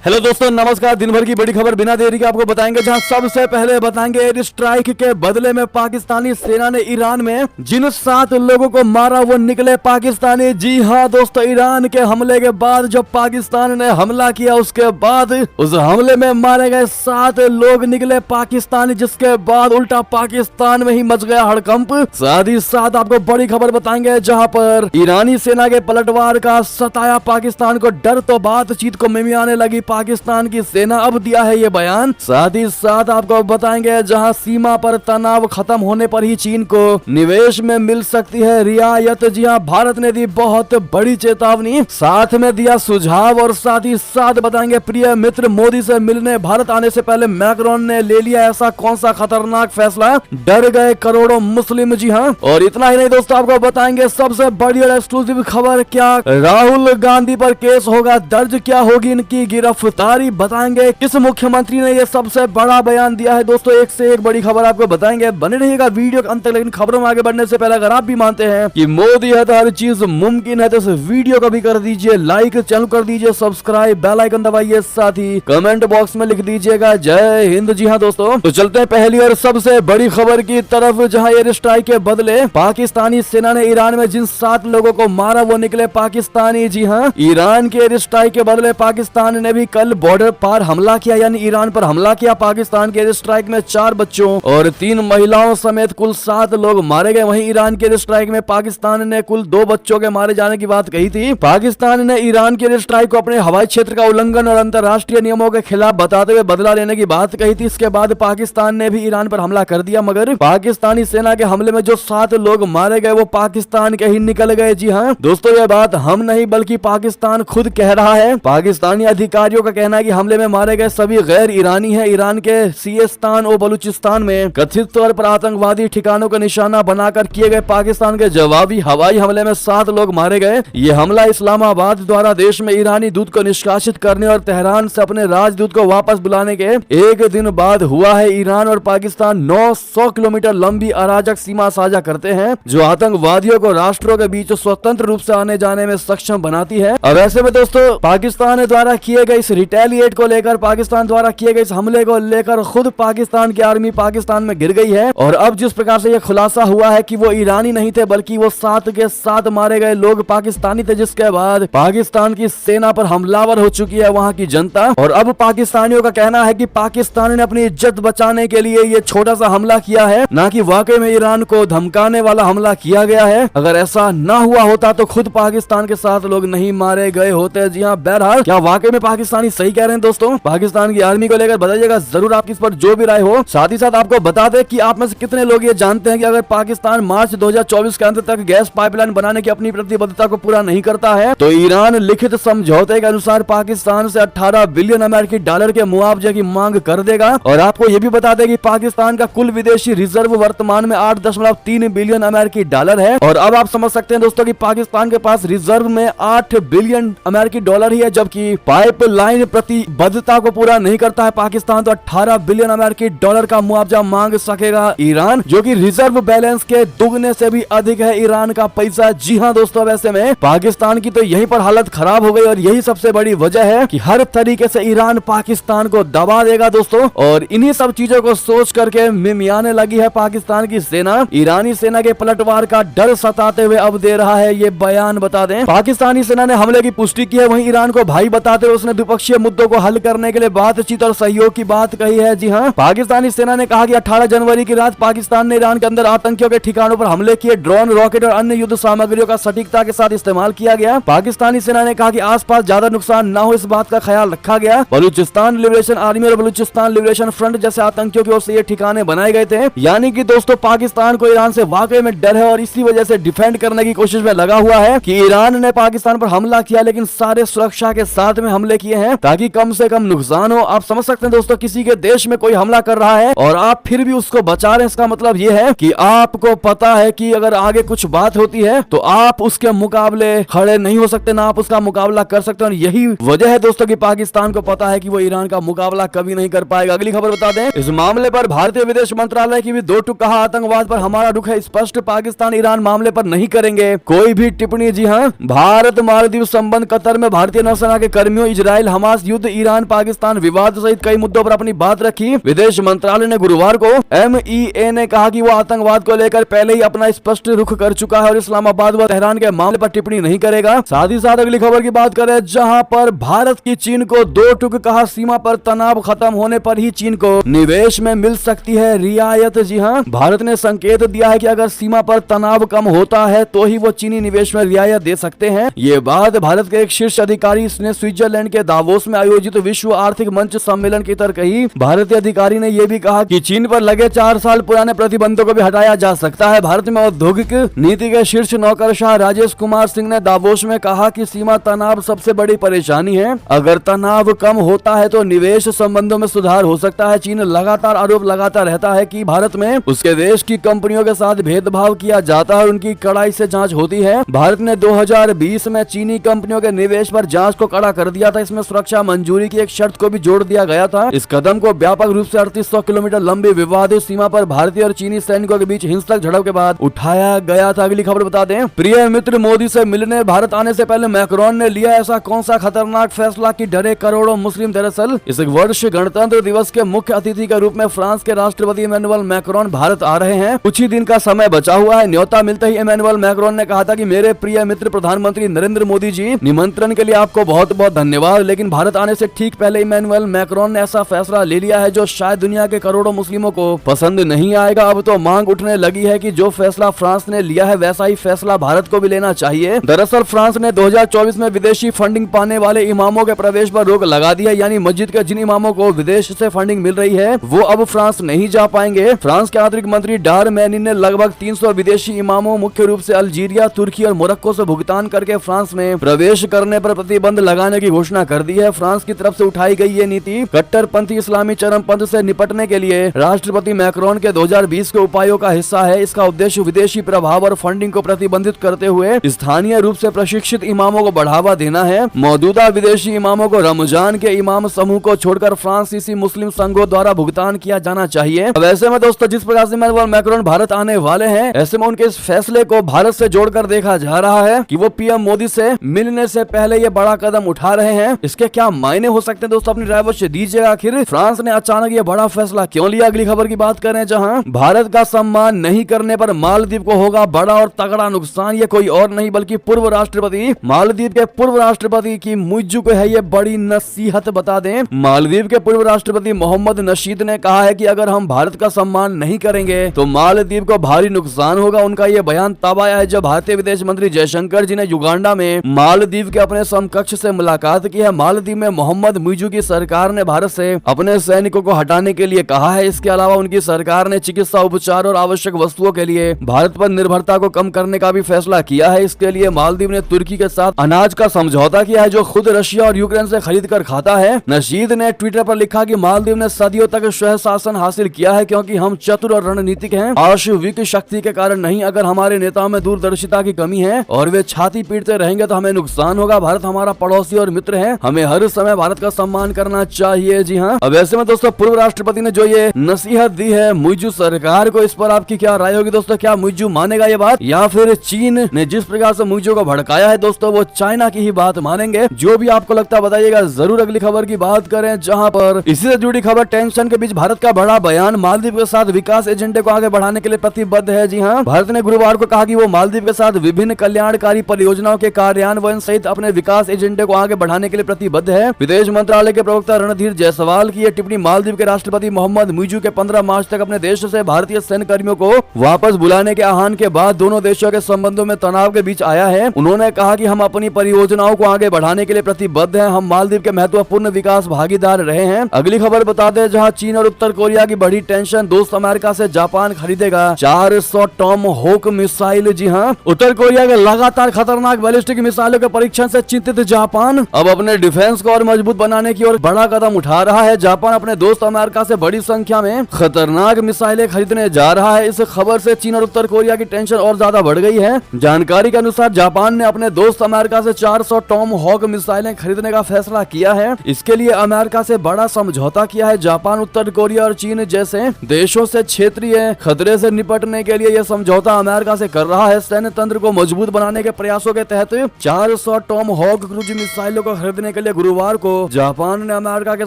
Hello दोस्तों, नमस्कार। दिन भर की बड़ी खबर बिना देरी के आपको बताएंगे, जहां सबसे पहले बताएंगे एयर स्ट्राइक के बदले में पाकिस्तानी सेना ने ईरान में जिन 7 लोगों को मारा वो निकले पाकिस्तानी। जी हां दोस्तों, ईरान के हमले के बाद जब पाकिस्तान ने हमला किया उसके बाद उस हमले में मारे गए 7 लोग निकले पाकिस्तानी, जिसके बाद उल्टा पाकिस्तान में ही मच गया हड़कंप। साथ ही साथ आपको बड़ी खबर बताएंगे जहाँ पर ईरानी सेना के पलटवार का सताया पाकिस्तान को डर, तो बातचीत को मिमी आने लगी पाकिस्तान की सेना। अब दिया है ये बयान। साथ ही साथ आपको बताएंगे जहां सीमा पर तनाव खत्म होने पर ही चीन को निवेश में मिल सकती है रियायत। जी हां, भारत ने दी बहुत बड़ी चेतावनी, साथ में दिया सुझाव। और साथ ही साथ बताएंगे प्रिय मित्र मोदी से मिलने भारत आने से पहले मैक्रोन ने ले लिया ऐसा कौन सा खतरनाक फैसला, डर गए करोड़ों मुस्लिम। जी हां, और इतना ही नहीं दोस्तों, आपको बताएंगे सबसे बड़ी और एक्सक्लूसिव खबर, क्या राहुल गांधी पर केस होगा दर्ज, क्या होगी इनकी गिरफ्तारी, बताएंगे किस मुख्यमंत्री ने ये सबसे बड़ा बयान दिया है। दोस्तों एक से एक बड़ी खबर आपको बताएंगे, बने रहिएगा वीडियो के अंत तक। लेकिन खबरों में आगे बढ़ने से पहले अगर आप भी मानते हैं कि मोदी है तो हर चीज मुमकिन है, तो इस वीडियो को भी कर दीजिए लाइक, चैनल कर दीजिए सब्सक्राइब, बेल आइकन दबाइए, साथ ही कमेंट बॉक्स में लिख दीजिएगा जय हिंद। जी हाँ दोस्तों, तो चलते हैं पहली और सबसे बड़ी खबर की तरफ, जहां एयर स्ट्राइक के बदले पाकिस्तानी सेना ने ईरान में जिन 7 लोगों को मारा वो निकले पाकिस्तानी। जी हाँ, ईरान के एयर स्ट्राइक के बदले पाकिस्तान ने भी कल बॉर्डर पार हमला किया, यानी ईरान पर हमला किया। पाकिस्तान के एयर स्ट्राइक में 4 बच्चों और 3 महिलाओं समेत कुल 7 लोग मारे गए। वहीं ईरान के एयर स्ट्राइक में पाकिस्तान ने कुल 2 बच्चों के मारे जाने की बात कही थी। पाकिस्तान ने ईरान के एयर स्ट्राइक को अपने हवाई क्षेत्र का उल्लंघन और अंतर्राष्ट्रीय नियमों के खिलाफ बताते हुए बदला लेने की बात कही थी। इसके बाद पाकिस्तान ने भी ईरान पर हमला कर दिया, मगर पाकिस्तानी सेना के हमले में जो 7 लोग मारे गए वो पाकिस्तान के ही निकल गए। जी हाँ दोस्तों, यह बात हम नहीं बल्कि पाकिस्तान खुद कह रहा है। पाकिस्तानी अधिकारियों का कहना है कि हमले में मारे गए सभी गैर ईरानी हैं। ईरान के सिस्तान और बलूचिस्तान में कथित तौर पर आतंकवादी ठिकानों का निशाना बनाकर किए गए पाकिस्तान के जवाबी हवाई हमले में 7 लोग मारे गए। ये हमला इस्लामाबाद द्वारा देश में ईरानी दूत को निष्कासित करने और तेहरान से अपने राजदूत को वापस बुलाने के एक दिन बाद हुआ है। ईरान और पाकिस्तान 900 किलोमीटर लंबी अराजक सीमा साझा करते हैं, जो आतंकवादियों को राष्ट्रों के बीच स्वतंत्र रूप से आने जाने में सक्षम बनाती है। और ऐसे में दोस्तों, पाकिस्तान द्वारा किए गए इस रिटेलिएट को लेकर, पाकिस्तान द्वारा किए गए इस हमले को लेकर खुद पाकिस्तान की आर्मी पाकिस्तान में गिर गई है। और अब जिस प्रकार से यह खुलासा हुआ है कि वो ईरानी नहीं थे बल्कि वो 7 के 7 मारे गए लोग पाकिस्तानी थे, जिसके बाद पाकिस्तान की सेना पर हमलावर हो चुकी है वहां की जनता। और अब पाकिस्तानियों का कहना है कि पाकिस्तान ने अपनी इज्जत बचाने के लिए ये छोटा सा हमला किया है, ना कि वाकई में ईरान को धमकाने वाला हमला किया गया है। अगर ऐसा ना हुआ होता तो खुद पाकिस्तान के 7 लोग नहीं मारे गए होते। जी हाँ, बहरहाल क्या वाकई में पाकिस्तानी सही कह रहे हैं दोस्तों? पाकिस्तान की आर्मी को लेकर बताइएगा जरूर आपकी इस पर जो भी राय हो। साथ ही साथ आपको बता दें कि आप में से कितने लोग ये जानते हैं कि अगर पाकिस्तान मार्च 2024 के अंत तक गैस पाइपलाइन बनाने की अपनी प्रतिबद्धता को पूरा नहीं करता है तो ईरान लिखित समझौते के अनुसार पाकिस्तान से 18 बिलियन अमेरिकी डॉलर के मुआवजे की मांग कर देगा। और आपको ये भी बता दें कि पाकिस्तान का कुल विदेशी रिजर्व वर्तमान में 8.3 बिलियन अमेरिकी डॉलर है। और अब आप समझ सकते हैं दोस्तों कि पाकिस्तान के पास रिजर्व में 8 बिलियन अमेरिकी डॉलर ही है, जबकि पाइपलाइन प्रतिबद्धता को पूरा नहीं करता है पाकिस्तान, तो 18 बिलियन अमेरिकी डॉलर का मुआवजा मांग सकेगा ईरान, जो कि रिजर्व बैलेंस के दुगने से भी अधिक है ईरान का पैसा। जी हाँ दोस्तों, वैसे में पाकिस्तान की तो यहीं पर हालत खराब हो गई और यही सबसे बड़ी वजह है कि हर तरीके से ईरान पाकिस्तान को दबा देगा दोस्तों। और इन्हीं सब चीजों को सोच करके मिमियाने लगी है पाकिस्तान की सेना। ईरानी सेना के पलटवार का डर सताते हुए अब दे रहा है ये बयान। बता दें, पाकिस्तानी सेना ने हमले की पुष्टि की है, वहीं ईरान को भाई बताते हुए उसने द्विपक्षीय मुद्दों को हल करने के लिए बातचीत और सहयोग की बात कही है। जी हाँ, पाकिस्तानी सेना ने कहा कि 18 जनवरी की रात पाकिस्तान ने ईरान के अंदर आतंकियों के ठिकानों पर हमले किए। ड्रोन, रॉकेट और अन्य युद्ध सामग्रियों का सटीकता के साथ इस्तेमाल किया गया। पाकिस्तानी सेना ने कहा कि आसपास ज्यादा नुकसान न हो इस बात का ख्याल रखा गया। बलूचिस्तान लिबरेशन आर्मी और बलूचिस्तान लिबरेशन फ्रंट जैसे आतंकियों की ओर से ये ठिकाने बनाए गए थे। यानी कि दोस्तों, पाकिस्तान को ईरान से वाकई में डर है और इसी वजह से डिफेंड करने की कोशिश में लगा हुआ है कि ईरान ने पाकिस्तान पर हमला किया, लेकिन सारे सुरक्षा के साथ में हमले किए हैं ताकि कम से कम नुकसान हो। आप समझ सकते हैं दोस्तों, किसी के देश में कोई हमला कर रहा है और आप फिर भी उसको बचा रहे हैं, इसका मतलब ये है कि आपको पता है कि अगर आगे कुछ बात होती है तो आप उसके मुकाबले खड़े नहीं हो सकते, ना आप उसका मुकाबला कर सकते हैं। और यही वजह है दोस्तों कि पाकिस्तान को पता है कि वो ईरान का मुकाबला कभी नहीं कर पाएगा। अगली खबर बता दें, इस मामले पर भारतीय विदेश मंत्रालय की भी 2 टूक कहा, आतंकवाद पर हमारा रुख है स्पष्ट, पाकिस्तान ईरान मामले पर नहीं करेंगे कोई भी टिप्पणी। जी हाँ, भारत मालदीव संबंध, कतर में भारतीय नौसेना के कर्मियों, इजराइल हमास युद्ध, ईरान पाकिस्तान विवाद सहित कई मुद्दों पर अपनी बात रखी। विदेश मंत्रालय ने गुरुवार को MEA ने कहा कि वो आतंकवाद को लेकर पहले ही अपना स्पष्ट रुख कर चुका है और इस्लामाबाद व तेहरान के मामले पर टिप्पणी नहीं करेगा। साथ ही साथ अगली खबर की बात करें, जहां पर भारत की चीन को दो टूक, कहा सीमा पर तनाव खत्म होने पर ही चीन को निवेश में मिल सकती है रियायत। जी हां, भारत ने संकेत दिया है कि अगर सीमा पर तनाव कम होता है तो ही वो चीनी निवेश में रियायत दे सकते हैं। ये बात भारत के एक शीर्ष अधिकारी ने स्विट्जरलैंड के दावोस में आयोजित विश्व आर्थिक मंच सम्मेलन की तरह कही। भारतीय अधिकारी ने यह भी कहा कि चीन पर लगे 4 साल पुराने प्रतिबंधों को भी हटाया जा सकता है। भारत में औद्योगिक नीति के शीर्ष नौकरशाह राजेश कुमार सिंह ने दावोस में कहा कि सीमा तनाव सबसे बड़ी परेशानी है। अगर तनाव कम होता है तो निवेश संबंधों में सुधार हो सकता है। चीन लगातार आरोप लगाता रहता है कि भारत में उसके देश की कंपनियों के साथ भेदभाव किया जाता है, उनकी कड़ाई से जांच होती है। भारत ने 2020 में चीनी कंपनियों के निवेश पर जांच को कड़ा कर दिया था। इसमें सुरक्षा मंजूरी की एक शर्त को भी जोड़ दिया गया था। इस कदम को व्यापक रूप से 3800 किलोमीटर लंबी विवादित सीमा पर भारतीय और चीनी सैनिकों के बीच हिंसक झड़प के बाद उठाया गया था। अगली खबर बता दें, प्रिय मित्र मोदी से मिलने भारत आने से पहले मैक्रोन ने लिया ऐसा कौन सा खतरनाक फैसला कि डरे करोड़ों मुस्लिम। दरअसल इस वर्ष गणतंत्र दिवस के मुख्य अतिथि के रूप में फ्रांस के राष्ट्रपति इमैनुअल मैक्रोन भारत आ रहे हैं। कुछ ही दिन का समय बचा हुआ है। न्योता मिलते ही इमैनुअल मैक्रोन ने कहा था कि मेरे प्रिय मित्र प्रधानमंत्री नरेंद्र मोदी जी, निमंत्रण के लिए आपको बहुत बहुत धन्यवाद। लेकिन भारत आने से ठीक पहले इमैनुअल मैक्रोन ने ऐसा फैसला ले लिया है जो शायद दुनिया के करोड़ों मुस्लिमों को पसंद नहीं आएगा। अब तो मांग उठने लगी है कि जो फैसला फ्रांस ने लिया है वैसा ही फैसला भारत को भी लेना चाहिए। दरअसल फ्रांस ने 2024 में विदेशी फंडिंग पाने वाले इमामों के प्रवेश पर रोक लगा दी है। यानी मस्जिद के जिन इमामों को विदेश से फंडिंग मिल रही है वो अब फ्रांस नहीं जा पाएंगे। फ्रांस के आंतरिक मंत्री डारमैनी ने लगभग 300 विदेशी इमामों, मुख्य रूप से अल्जीरिया, तुर्की और मोरक्को से भुगतान करके फ्रांस में प्रवेश करने पर प्रतिबंध लगाने की घोषणा कर दी है। फ्रांस की तरफ से उठाई गई ये नीति कट्टरपंथी इस्लामी चरमपंथ से निपटने के लिए राष्ट्रपति मैक्रोन के 2020 के उपायों का हिस्सा है। इसका उद्देश्य विदेशी प्रभाव और फंडिंग को प्रतिबंधित करते हुए स्थानीय रूप से प्रशिक्षित इमामों को बढ़ावा देना है। मौजूदा विदेशी इमामों को रमजान के इमाम समूह को छोड़कर फ्रांसीसी मुस्लिम संघों द्वारा भुगतान किया जाना चाहिए। वैसे में दोस्तों, जिस प्रकार से इमैनुअल मैक्रोन भारत आने वाले हैं, ऐसे में उनके इस फैसले को भारत से जोड़कर देखा जा रहा है कि वो पीएम मोदी से मिलने से पहले ये बड़ा कदम उठा रहे हैं। इसके क्या मायने हो सकते हैं दोस्तों, अपनी राय अवश्य दीजिएगा। आखिर फ्रांस ने अचानक ये बड़ा फैसला क्यों लिया? अगली खबर की बात करें, जहां भारत का सम्मान नहीं करने पर मालदीव को होगा बड़ा और तगड़ा नुकसान। ये कोई और नहीं बल्कि पूर्व राष्ट्रपति, मालदीव के पूर्व राष्ट्रपति की मुइज्जू को है ये बड़ी नसीहत। बता दें, मालदीव के पूर्व राष्ट्रपति मोहम्मद नशीद ने कहा है कि अगर हम भारत का सम्मान नहीं करेंगे तो मालदीव को भारी नुकसान होगा। उनका ये बयान तब आया है जब भारतीय विदेश मंत्री जयशंकर जी ने युगांडा में मालदीव के अपने समकक्ष से मुलाकात की है। मालदीव में मोहम्मद मुइज्जू की सरकार ने भारत से अपने सैनिकों को हटाने के लिए कहा है। इसके अलावा उनकी सरकार ने चिकित्सा उपचार और आवश्यक वस्तुओं के लिए भारत पर निर्भरता को कम करने का भी फैसला किया है। इसके लिए मालदीव ने तुर्की के साथ अनाज का समझौता किया है जो खुद रशिया और यूक्रेन से खरीद कर खाता है। नशीद ने ट्विटर पर लिखा कि मालदीव ने सदियों तक स्वयं शासन हासिल किया है क्योंकि हम चतुर और रणनीतिक हैं, आश्विक शक्ति के कारण नहीं। अगर हमारे नेताओं में दूरदर्शिता की कमी है और वे छाती पीटते रहेंगे तो हमें नुकसान होगा। भारत हमारा पड़ोसी और मित्र है, हमें हर समय भारत का सम्मान करना चाहिए। जी हाँ, अब ऐसे में दोस्तों पूर्व राष्ट्रपति ने जो ये नसीहत दी है मुइज्जू सरकार को, इस पर आपकी क्या राय होगी दोस्तों? क्या मुइज्जू मानेगा ये बात, या फिर चीन ने जिस प्रकार से मुइज्जू को भड़काया है दोस्तों वो चाइना की ही बात मानेंगे? जो भी आपको लगता है बताइएगा जरूर। अगली खबर की बात करें, जहां पर इसी से जुड़ी खबर, टेंशन के बीच भारत का बड़ा बयान, मालदीव के साथ विकास एजेंडे को आगे बढ़ाने के लिए प्रतिबद्ध है। जी हाँ, भारत ने गुरुवार को कहा कि वो मालदीव के साथ विभिन्न कल्याणकारी परियोजनाओं के कार्यान्वयन सहित अपने विकास एजेंडे को आगे बढ़ाने के लिए प्रतिबद्ध है। विदेश मंत्रालय के प्रवक्ता रणधीर जायसवाल की यह टिप्पणी मालदीव के राष्ट्रपति मोहम्मद मुइज्जू के 15 मार्च तक अपने देश से भारतीय सैन्य कर्मियों को वापस बुलाने के आह्वान के बाद दोनों देशों के संबंधों में तनाव के बीच आया है। उन्होंने कहा कि हम अपनी परियोजनाओं को आगे बढ़ाने के लिए प्रतिबद्ध हैं, हम मालदीव के महत्वपूर्ण विकास भागीदार रहे हैं। अगली खबर बता दें, जहां चीन और उत्तर कोरिया की बढ़ी टेंशन, दोस्त अमेरिका से जापान खरीदेगा 400 टॉम होक मिसाइल। जी हां, उत्तर कोरिया के लगातार खतरनाक बैलिस्टिक मिसाइलों के परीक्षण से चिंतित जापान अब अपने डिफेंस को और मजबूत बनाने की ओर बड़ा कदम उठा रहा है। जापान अपने दोस्त अमेरिका से बड़ी संख्या में खतरनाक मिसाइलें खरीदने जा रहा है। इस खबर से चीन और उत्तर कोरिया की टेंशन और ज्यादा बढ़ गई है। जानकारी के अनुसार जापान ने अपने दोस्त अमेरिका से 400 टॉम हॉक मिसाइलें खरीदने का फैसला किया है। इसके लिए अमेरिका से बड़ा समझौता किया है। जापान, उत्तर कोरिया और चीन जैसे देशों से क्षेत्रीय खतरे से निपटने के लिए यह समझौता अमेरिका से कर रहा है। सैन्य तंत्र को मजबूत बनाने के प्रयासों के तहत 400 टॉम हॉक क्रूज मिसाइलों को खरीदने के लिए लिए गुरुवार को जापान ने अमेरिका के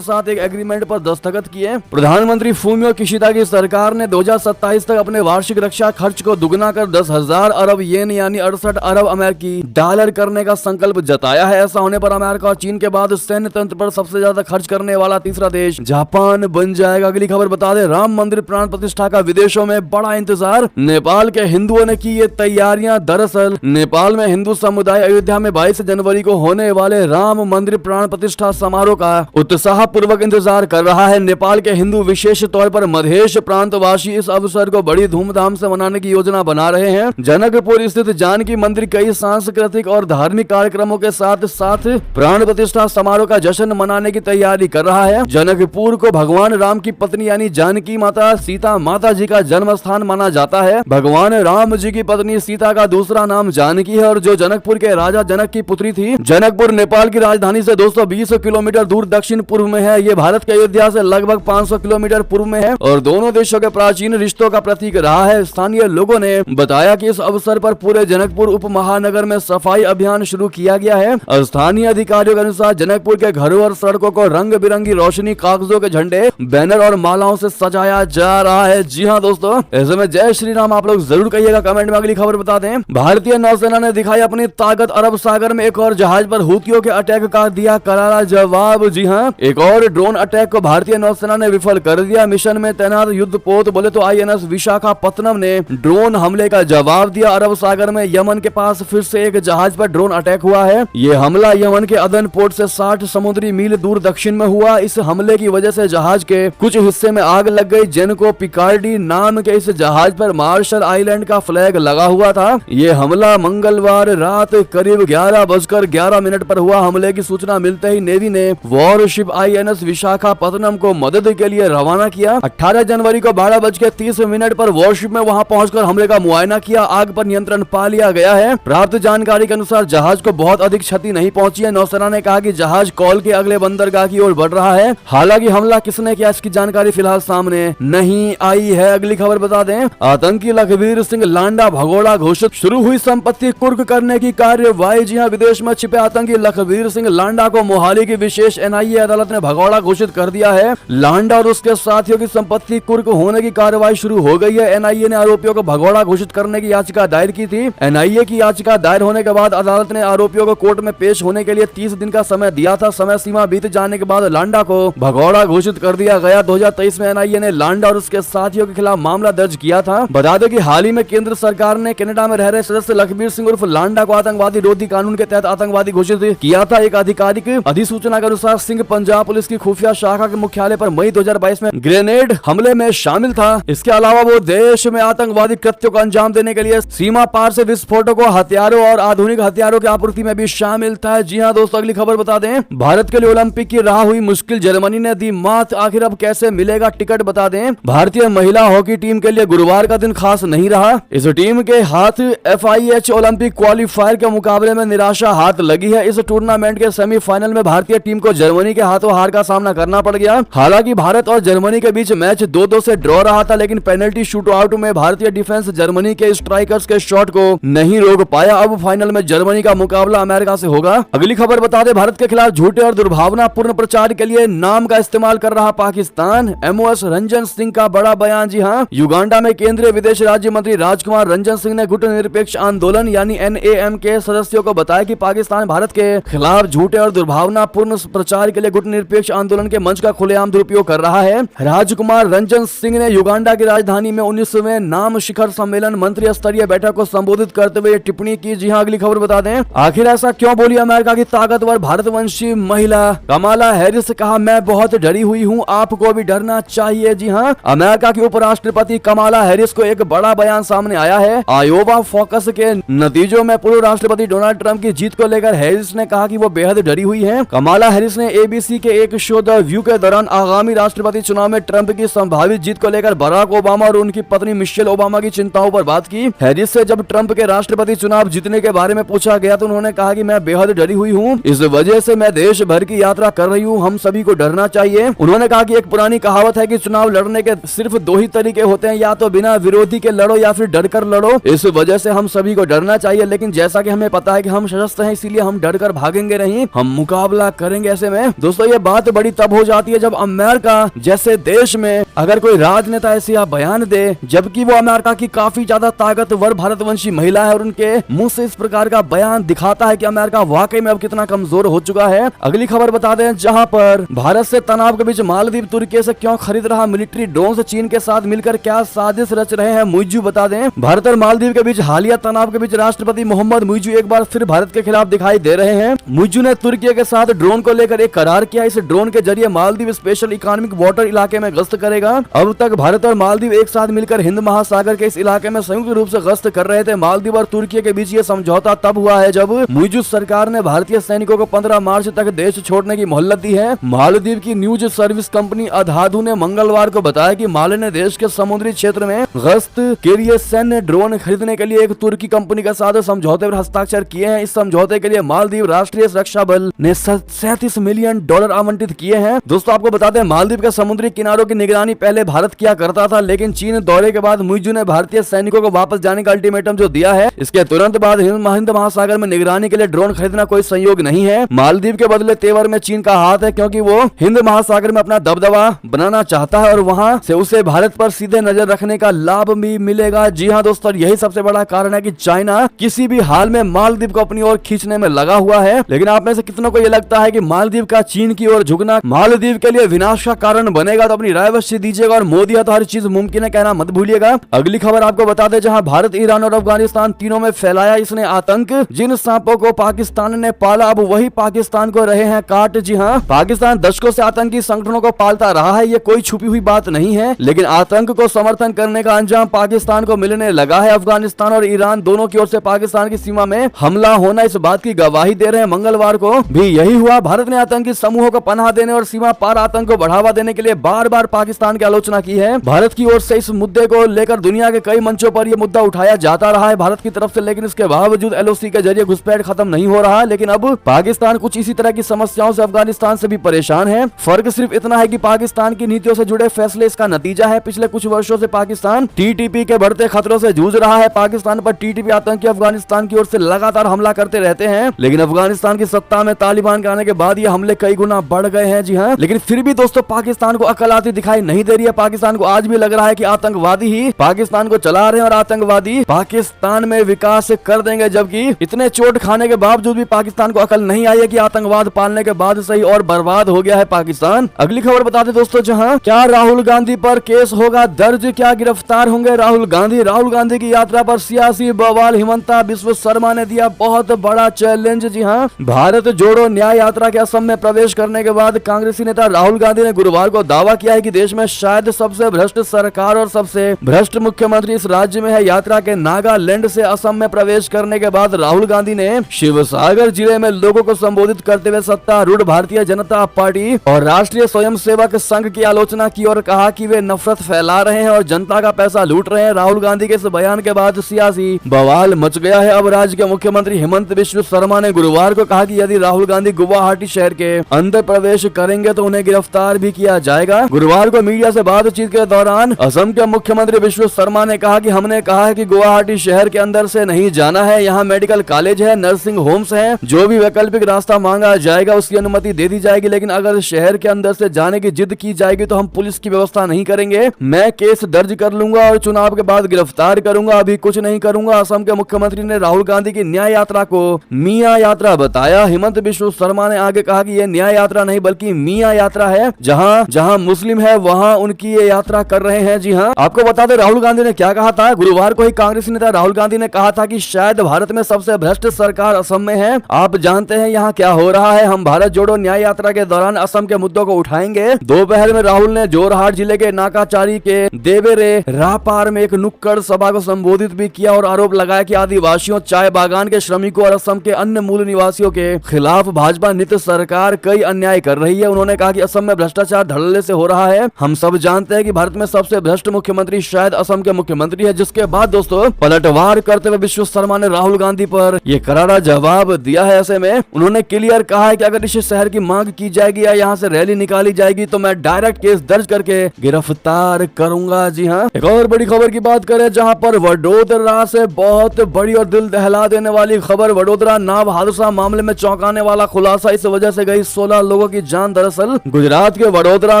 साथ एक एग्रीमेंट पर दस्तखत किए। प्रधानमंत्री फूमियो किशिदा की सरकार ने 2027 तक अपने वार्षिक रक्षा खर्च को दुगना कर 10,000 अरब येन यानी 68 अरब अमेरिकी डॉलर करने का संकल्प जताया है। ऐसा होने पर अमेरिका और चीन के बाद सैन्य तंत्र पर सबसे ज्यादा खर्च करने वाला तीसरा देश जापान बन जाएगा। अगली खबर बता दें, राम मंदिर प्राण प्रतिष्ठा का विदेशों में बड़ा इंतजार, नेपाल के हिंदुओं ने की ये तैयारियां। दरअसल नेपाल में हिंदू समुदाय अयोध्या में 22 जनवरी को होने वाले राम मंदिर प्राण प्रतिष्ठा समारोह का उत्साह पूर्वक इंतजार कर रहा है। नेपाल के हिंदू विशेष तौर पर मधेश प्रांतवासी इस अवसर को बड़ी धूमधाम से मनाने की योजना बना रहे हैं। जनकपुर स्थित जानकी मंदिर कई सांस्कृतिक और धार्मिक कार्यक्रमों के साथ साथ प्राण प्रतिष्ठा समारोह का जश्न मनाने की तैयारी कर रहा है। जनकपुर को भगवान राम की पत्नी यानी जानकी माता सीता माता जी का जन्म स्थान माना जाता है। भगवान राम जी की पत्नी सीता का दूसरा नाम जानकी है और जो जनकपुर के राजा जनक की पुत्री थी। जनकपुर नेपाल की राजधानी से 220 किलोमीटर दूर दक्षिण पूर्व में है। ये भारत के अयोध्या से लगभग 500 किलोमीटर पूर्व में है और दोनों देशों के प्राचीन रिश्तों का प्रतीक रहा है। स्थानीय लोगों ने बताया कि इस अवसर पर पूरे जनकपुर उप महानगर में सफाई अभियान शुरू किया गया है। स्थानीय अधिकारियों के अनुसार जनकपुर के घरों और सड़कों को रंग बिरंगी रोशनी, कागजों के झंडे, बैनर और मालाओं से सजाया जा रहा है। जी हाँ दोस्तों, ऐसे में जय श्री राम आप लोग जरूर कहिएगा कमेंट में। अगली खबर बता दें, भारतीय नौसेना ने दिखाई अपनी ताकत, अरब सागर में एक और जहाज पर हुतियों के अटैक का दिया करारा जवाब। जी हाँ, एक और ड्रोन अटैक को भारतीय नौसेना ने विफल कर दिया। मिशन में तैनात युद्धपोत बोले तो INS विशाखापत्तनम ने ड्रोन हमले का जवाब दिया। अरब सागर में यमन के पास फिर से एक जहाज पर ड्रोन अटैक हुआ है। ये हमला यमन के अदन पोर्ट से 60 समुद्री मील दूर दक्षिण में हुआ। इस हमले की वजह से जहाज के कुछ हिस्से में आग लग गई। जेनको पिकार्डी नाम के इस जहाज पर मार्शल आइलैंड का फ्लैग लगा हुआ था। ये हमला मंगलवार रात करीब 11:11 पर हुआ। हमले की सूचना मिलते ही नेवी ने वॉरशिप INS विशाखापत्तनम को मदद के लिए रवाना किया। 18 जनवरी को 12:30 पर वॉरशिप में वहां पहुंचकर हमले का मुआयना किया। आग पर नियंत्रण पा लिया गया है। प्राप्त जानकारी के अनुसार जहाज को बहुत अधिक क्षति नहीं पहुंची है। नौसेना ने कहा कि जहाज कॉल के अगले बंदरगाह की ओर बढ़ रहा है। हालांकि हमला किसने किया इसकी जानकारी फिलहाल सामने नहीं आई है। अगली खबर बता दें, आतंकी लखबीर सिंह लांडा भगोड़ा घोषित, शुरू हुई संपत्ति कुर्क करने की कार्यवाही। जी हां, विदेश में छिपे आतंकी लखबीर सिंह लांडा को मोहाली की विशेष NIA अदालत ने भगोड़ा घोषित कर दिया है। लांडा और उसके साथियों की संपत्ति कुर्क होने की कार्रवाई शुरू हो गई है। NIA ने आरोपियों को भगोड़ा घोषित करने की याचिका दायर की थी। NIA की याचिका दायर होने के बाद अदालत ने आरोपियों को कोर्ट में पेश होने के लिए 30 दिन का समय दिया था। समय सीमा बीत जाने के बाद लांडा को भगोड़ा घोषित कर दिया गया। 2023 में NIA ने लांडा और उसके साथियों के खिलाफ मामला दर्ज किया था। बता दें कि हाल ही में केंद्र सरकार ने कनाडा में रह रहे सदस्य लखबीर सिंह उर्फ लांडा को आतंकवादी रोधी कानून के तहत आतंकवादी घोषित किया था। एक आधिकारिक अधिसूचना के अनुसार सिंह पंजाब पुलिस की खुफिया शाखा के मुख्यालय पर मई 2022 में ग्रेनेड हमले में शामिल था। इसके अलावा वो देश में आतंकवादी कृत्यों को अंजाम देने के लिए सीमा पार से विस्फोटकों, हथियारों और आधुनिक हथियारों की आपूर्ति में भी शामिल था। जी हाँ दोस्तों, अगली खबर बता दें, भारत के लिए ओलंपिक की राह हुई मुश्किल, जर्मनी ने दी मात। आखिर अब कैसे मिलेगा टिकट बता दें। भारतीय महिला हॉकी टीम के लिए गुरुवार का दिन खास नहीं रहा। इस टीम के हाथ FIH ओलंपिक क्वालिफायर के मुकाबले में निराशा हाथ लगी है। इस टूर्नामेंट के सेमीफाइनल में भारतीय टीम को जर्मनी के हाथों हार का सामना करना पड़ गया। हालांकि भारत और जर्मनी के बीच मैच 2-2 से ड्रॉ रहा था, लेकिन पेनल्टी शूट आउट में भारतीय डिफेंस जर्मनी के स्ट्राइकर्स के शॉट को नहीं रोक पाया। अब फाइनल में जर्मनी का मुकाबला अमेरिका से होगा। अगली खबर बता दें, भारत के खिलाफ झूठे और दुर्भावनापूर्ण प्रचार के लिए नाम का इस्तेमाल कर रहा पाकिस्तान। MOS रंजन सिंह का बड़ा बयान। जी हाँ, युगांडा में केंद्रीय विदेश राज्य मंत्री राजकुमार रंजन सिंह ने गुटनिरपेक्ष आंदोलन यानी NAM के सदस्यों को बताया कि पाकिस्तान भारत के खिलाफ झूठे और दुर्भावनापूर्ण प्रचार के लिए गुटनिरपेक्ष आंदोलन के मंच का खुलेआम दुरुपयोग कर रहा है। राजकुमार रंजन सिंह ने युगांडा की राजधानी में 19वें नाम शिखर सम्मेलन मंत्री स्तरीय बैठक को संबोधित करते हुए टिप्पणी की। जी हाँ, अगली खबर बता दें, आखिर ऐसा क्यों बोली अमेरिका की ताकतवर भारतवंशी महिला कमाला हैरिस। कहा, मैं बहुत डरी हुई हूँ, आपको भी डरना चाहिए। जी हाँ, अमेरिका की उपराष्ट्रपति कमाला हैरिस को एक बड़ा बयान सामने आया है। आयोवा फोकस के नतीजों में पूर्व राष्ट्रपति डोनाल्ड ट्रंप की जीत को लेकर हैरिस ने कहा कि वो बेहद डरी हुई है। कमाला हैरिस ने ABC के एक शो द व्यू के दौरान आगामी राष्ट्रपति चुनाव में ट्रंप की संभावित जीत को लेकर बराक ओबामा और उनकी पत्नी मिशेल ओबामा की चिंताओं पर बात की। हैरिस से जब ट्रंप के राष्ट्रपति चुनाव जीतने के बारे में पूछा गया तो उन्होंने कहा कि मैं बेहद डरी हुई हूँ, इस वजह से मैं देश भर की यात्रा कर रही हूँ, हम सभी को डरना चाहिए। उन्होंने कहा कि एक पुरानी कहावत है कि चुनाव लड़ने के सिर्फ 2 ही तरीके होते हैं, या तो बिना विरोधी के लड़ो या फिर डर कर लड़ो। इस वजह से हम सभी को डरना चाहिए, लेकिन जैसा कि हमें पता है कि हम सशस्त्र हैं, इसीलिए हम डर कर भागेंगे नहीं, हम मुकाबला करेंगे। ऐसे में दोस्तों ये बात बड़ी तब हो जाती है जब अमेरिका जैसे देश में अगर कोई राजनेता ऐसी बयान दे, जबकि वो अमेरिका की काफी ज्यादा ताकतवर भारतवंशी महिला है और उनके मुंह से इस प्रकार का बयान दिखाता है कि अमेरिका वाकई में अब कितना कमजोर हो चुका है। अगली खबर बता दें, जहां पर भारत से तनाव के बीच मालदीव तुर्की से क्यों खरीद रहा मिलिट्री ड्रोन से चीन के साथ मिलकर क्या साजिश रच रहे हैं, मुइजू बता दें। भारत और मालदीव के बीच हालिया तनाव के बीच राष्ट्रपति मोहम्मद मुइजू एक बार फिर भारत के खिलाफ दिखाई दे रहे हैं। मुइजू ने तुर्की के साथ ड्रोन को लेकर एक करार किया। इस ड्रोन के जरिए मालदीव स्पेशल इकोनॉमिक वाटर इलाके में गश्त करेगा। अब तक भारत और मालदीव एक साथ मिलकर हिंद महासागर के इस इलाके में संयुक्त रूप से गश्त कर रहे थे। मालदीव और तुर्की के बीच ये समझौता तब हुआ है जब मुइजू सरकार ने भारतीय सैनिकों को 15 मार्च तक देश छोड़ने की मोहलत दी है। मालदीव की न्यूज सर्विस कंपनी अधाधु ने मंगलवार को बताया कि माले ने देश के समुद्री क्षेत्र में गश्त के लिए सैन्य ड्रोन खरीदने के लिए एक तुर्की कंपनी के साथ समझौते पर हस्ताक्षर किए हैं। इस समझौते के लिए मालदीव राष्ट्रीय सुरक्षा बल ने $37 मिलियन आवंटित किए हैं। दोस्तों आपको बता दें, मालदीव के समुद्री किनारों की निगरानी पहले भारत किया करता था, लेकिन चीन दौरे के बाद मुइजू ने भारतीय सैनिकों को वापस जाने का अल्टीमेटम जो दिया है, इसके तुरंत बाद हिंद महासागर में निगरानी के लिए ड्रोन खरीदना कोई संयोग नहीं है। मालदीव के बदले तेवर में चीन का हाथ है, क्योंकि वो हिंद महासागर में अपना दबदबा बनाना चाहता है और वहां से उसे भारत पर सीधे नजर रखने का लाभ भी मिलेगा। जी हाँ दोस्तों, यही सबसे बड़ा कारण है कि चाइना किसी भी हाल में मालदीव को अपनी ओर खींचने में लगा हुआ है। लेकिन आप में से कितनों को यह लगता है कि मालदीव का चीन की ओर झुकना मालदीव के लिए विनाश का कारण बनेगा? तो अपनी राय अवश्य दीजिएगा और मोदी है तो हर चीज मुमकिन है कहना मत भूलिएगा। अगली खबर आपको बता दें, जहां भारत, ईरान और अफगानिस्तान तीनों में फैलाया इसने आतंक। जिन सांपों को पाकिस्तान ने पाला अब वही पाकिस्तान को रहे हैं काट। जी हाँ, पाकिस्तान दशकों से आतंकी संगठनों को पालता रहा है, ये कोई छुपी हुई बात नहीं है, लेकिन आतंक को समर्थन करने का अंजाम पाकिस्तान को मिलने लगा है। अफगानिस्तान और ईरान दोनों की ओर से पाकिस्तान की सीमा में हमला होना इस बात की गवाही दे रहे हैं। मंगलवार को भी यही हुआ। भारत ने आतंकी समूहों को पनाह देने और सीमा पार आतंक को बढ़ावा देने के लिए बार बार पाकिस्तान की आलोचना की है। भारत की ओर से इस मुद्दे को लेकर दुनिया के कई मंचों पर यह मुद्दा उठाया जाता रहा है भारत की तरफ से, लेकिन इसके बावजूद LOC के जरिए घुसपैठ खत्म नहीं हो रहा। लेकिन अब पाकिस्तान कुछ इसी तरह की समस्याओं से अफगानिस्तान से भी परेशान है। फर्क सिर्फ इतना है कि पाकिस्तान की नीतियों से जुड़े फैसले इसका नतीजा है। पिछले कुछ वर्षों से पाकिस्तान TTP के बढ़ते खतरों से जूझ रहा है। पाकिस्तान पर TTP आतंकी अफगानिस्तान की ओर से लगातार हमला करते रहते हैं, लेकिन अफगानिस्तान की सत्ता में तालिबान के आने के बाद ये हमले कई गुना बढ़ गए हैं। जी हाँ, लेकिन फिर भी दोस्तों पाकिस्तान को अकल आती दिखाई नहीं दे रही है। पाकिस्तान को आज भी लग रहा है कि आतंकवादी ही पाकिस्तान को चला रहे हैं और आतंकवादी पाकिस्तान में विकास कर देंगे, जबकि इतने चोट खाने के बावजूद भी पाकिस्तान को अकल नहीं आई है कि आतंकवाद पालने के बाद सही और बर्बाद हो गया है पाकिस्तान। अगली खबर बता दें दोस्तों, जहां क्या राहुल गांधी पर केस होगा दर्ज, क्या गिरफ्तार होंगे राहुल गांधी? राहुल गांधी की यात्रा पर सियासी बवाल। हिमंता बिस्व शर्मा ने दिया बहुत बड़ा चैलेंज। जी हाँ, भारत जोड़ो न्याय यात्रा के असम में प्रवेश करने के बाद कांग्रेसी नेता राहुल गांधी ने गुरुवार को दावा किया है कि देश में शायद सबसे भ्रष्ट सरकार और सबसे भ्रष्ट मुख्यमंत्री इस राज्य में है। यात्रा के नागालैंड से असम में प्रवेश करने के बाद राहुल गांधी ने शिवसागर जिले में लोगों को संबोधित करते हुए सत्तारूढ़ भारतीय जनता पार्टी और राष्ट्रीय स्वयंसेवक संघ की आलोचना की और कहा कि वे नफरत फैला रहे हैं और जनता का पैसा लूट रहे हैं। राहुल गांधी के इस बयान के बाद सियासी बवाल मच गया है। अब राज्य के मुख्यमंत्री हिमंत बिस्व शर्मा ने गुरुवार को कहा कि यदि राहुल गांधी गुवाहाटी शहर के अंदर प्रवेश करेंगे तो उन्हें गिरफ्तार भी किया जाएगा। गुरुवार को मीडिया से बातचीत के दौरान असम के मुख्यमंत्री बिस्व शर्मा ने कहा कि हमने कहा है कि गुवाहाटी शहर के अंदर से नहीं जाना है, यहाँ मेडिकल कॉलेज है, नर्सिंग होम्स है, जो भी वैकल्पिक रास्ता मांगा जाएगा उसकी अनुमति दे दी जाएगी, लेकिन अगर शहर के अंदर से जाने की जिद की जाएगी तो हम पुलिस की व्यवस्था नहीं करेंगे। मैं केस दर्ज कर लूंगा और चुनाव के बाद गिरफ्तार करूंगा, अभी कुछ नहीं करूंगा। असम के मुख्यमंत्री ने राहुल गांधी की न्याय यात्रा को मियां यात्रा बताया। हिमंत बिस्व शर्मा ने आगे कहा कि यह न्याय यात्रा नहीं बल्कि मियां यात्रा है, जहां जहां मुस्लिम है वहां उनकी ये यात्रा कर रहे हैं। जी हाँ, आपको बता दें राहुल गांधी ने क्या कहा था। गुरुवार को ही कांग्रेसी नेता राहुल गांधी ने कहा था कि शायद भारत में सबसे भ्रष्ट सरकार असम में है। आप जानते हैं यहाँ क्या हो रहा है। हम भारत जोड़ो न्याय यात्रा के दौरान असम के मुद्दों को उठाएंगे। दोपहर में राहुल ने जोरहाट जिले के नाकाचारी के देवेरे रापार में एक नुक्कड़ सभा को संबोधित भी किया और आरोप लगाया कि आदिवासियों, चाय बागान के श्रमिकों और असम के अन्य मूल निवासियों के खिलाफ भाजपा नीति सरकार कई अन्याय कर रही है। उन्होंने कहा कि असम में भ्रष्टाचार धड़ल्ले से हो रहा है। हम सब जानते हैं कि भारत में सबसे भ्रष्ट मुख्यमंत्री शायद असम के मुख्यमंत्री है। जिसके बाद दोस्तों पलटवार करते हुए बिस्व शर्मा ने राहुल गांधी पर यह करारा जवाब दिया है। ऐसे में उन्होंने क्लियर कहा है कि अगर इस शहर की मांग की जाएगी या यहाँ से रैली निकाली जाएगी तो मैं डायरेक्ट केस दर्ज करके गिरफ्तार करूंगा। जी हाँ, एक और बड़ी खबर की बात करें, जहां पर वडोदरा से बहुत बड़ी और दिल दहला देने वाली खबर। वडोदरा नाव हादसा मामले में चौंकाने चौंकाने वाला खुलासा, इस वजह से गई 16 लोगों की जान। दरअसल गुजरात के वडोदरा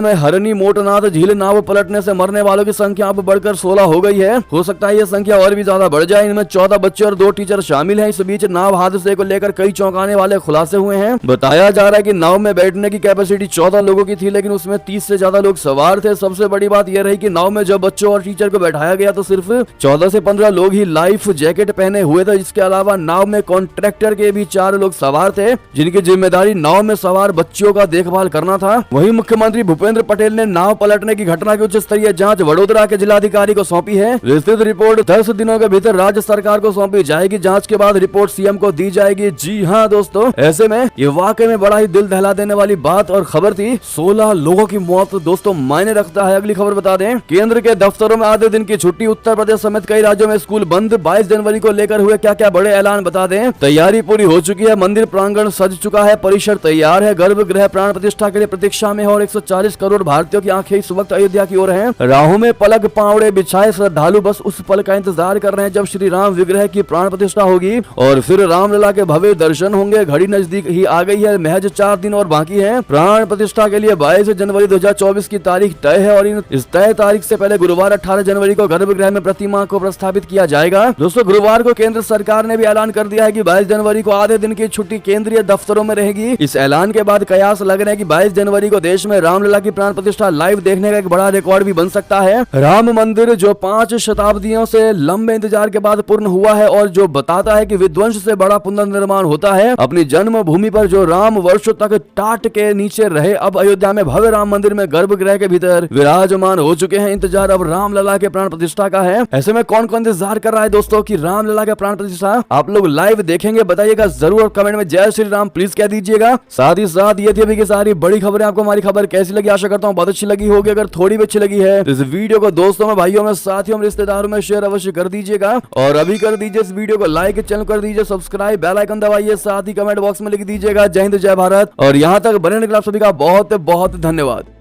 में हरनी मोटनाथ झील नाव पलटने से मरने वालों की संख्या अब बढ़कर 16 हो गई है। हो सकता है ये संख्या और भी ज्यादा बढ़ जाए। इनमें 14 बच्चे और 2 टीचर शामिल हैं। इस बीच नाव हादसे को लेकर कई चौंकाने वाले खुलासे हुए हैं। बताया जा रहा है कि नाव में बैठने की कैपेसिटी 14 लोगों की थी, लेकिन उसमें 30 से ज्यादा लोग सवार थे। सबसे बड़ी बात यह रही कि नाव में जब बच्चों और टीचर को बैठाया गया तो सिर्फ 14 से 15 लोग ही लाइफ जैकेट पहने हुए थे। इसके अलावा नाव में कॉन्ट्रैक्टर के भी 4 लोग सवार थे, जिनकी जिम्मेदारी नाव में सवार बच्चों का देखभाल करना था। वहीं मुख्यमंत्री भूपेंद्र पटेल ने नाव पलटने की घटना की उच्च स्तरीय जांच वडोदरा के जिलाधिकारी को सौंपी है। विस्तृत रिपोर्ट 10 दिनों के भीतर राज्य सरकार को सौंपी जाएगी। जांच के बाद रिपोर्ट सीएम को दी जाएगी। जी हाँ दोस्तों, ऐसे में ये वाकई में बड़ा ही दिल दहला देने वाली बात और खबर थी। 16 लोगों की मौत दोस्तों मायने रखता है। अगली खबर बता दें, केंद्र के दफ्तरों में आधे दिन की छुट्टी। उत्तर प्रदेश समेत कई राज्यों में स्कूल बंद। 22 जनवरी को लेकर हुए क्या क्या बड़े ऐलान बता दें। तैयारी पूरी हो चुकी है। मंदिर प्रांगण सज चुका है। परिसर तैयार है। गर्भगृह प्राण प्रतिष्ठा के लिए प्रतीक्षा में है और 140 करोड़ भारतीयों की आंखें इस वक्त अयोध्या की ओर हैं। राहों में पलक पावड़े बिछाए श्रद्धालु बस उस पल का इंतजार कर रहे हैं जब श्री राम विग्रह की प्राण प्रतिष्ठा होगी और फिर रामलला के भव्य दर्शन होंगे। घड़ी नजदीक ही आ गई है। महज 4 दिन और बाकी है। प्राण प्रतिष्ठा के लिए 22 जनवरी 2024 की तारीख तय है और इस तय तारीख से पहले गुरुवार 18 जनवरी को गर्भगृह में प्रतिमा को प्रस्थापित किया जाएगा। दोस्तों गुरुवार को केंद्र सरकार ने भी ऐलान कर दिया है कि 22 जनवरी को आधे दिन की छुट्टी केंद्रीय दफ्तरों में रहेगी। इस ऐलान के बाद कयास लग रहे हैं कि 22 जनवरी को देश में रामलला की प्राण प्रतिष्ठा लाइव देखने का एक बड़ा रिकॉर्ड भी बन सकता है। राम मंदिर जो 5 शताब्दियों से लंबे इंतजार के बाद पूर्ण हुआ है और जो बताता है कि विध्वंस से बड़ा पुनर्निर्माण होता है। अपनी जन्मभूमि पर जो राम वर्षों तक टाट के नीचे रहे, अब अयोध्या में भव्य राम मंदिर में गर्भगृह के भीतर विराजमान हो चुके हैं। इंतजार अब रामलला के प्राण प्रतिष्ठा का है। ऐसे में कौन कौन इंतजार कर रहा है दोस्तों कि रामलला के प्राण प्रतिष्ठा आप लोग लाइव देखेंगे? बताइएगा जरूर और कमेंट में जय श्री राम प्लीज कह दीजिएगा। साथ ही साथ ये थी अभी की सारी बड़ी खबरें। आपको हमारी खबर कैसी लगी? आशा करता हूँ बहुत अच्छी लगी होगी। अगर थोड़ी भी अच्छी लगी है तो इस वीडियो को दोस्तों में, भाइयों में, साथियों में, रिश्तेदारों में शेयर अवश्य कर दीजिएगा और अभी कर दीजिए इस वीडियो को लाइक, चैनल कर दीजिए सब्सक्राइब, बेल आइकन दबाइए, साथ ही कमेंट बॉक्स में लिख दीजिएगा जय हिंद जय भारत। और यहाँ तक बने रहने के लिए आप सभी का बहुत बहुत धन्यवाद।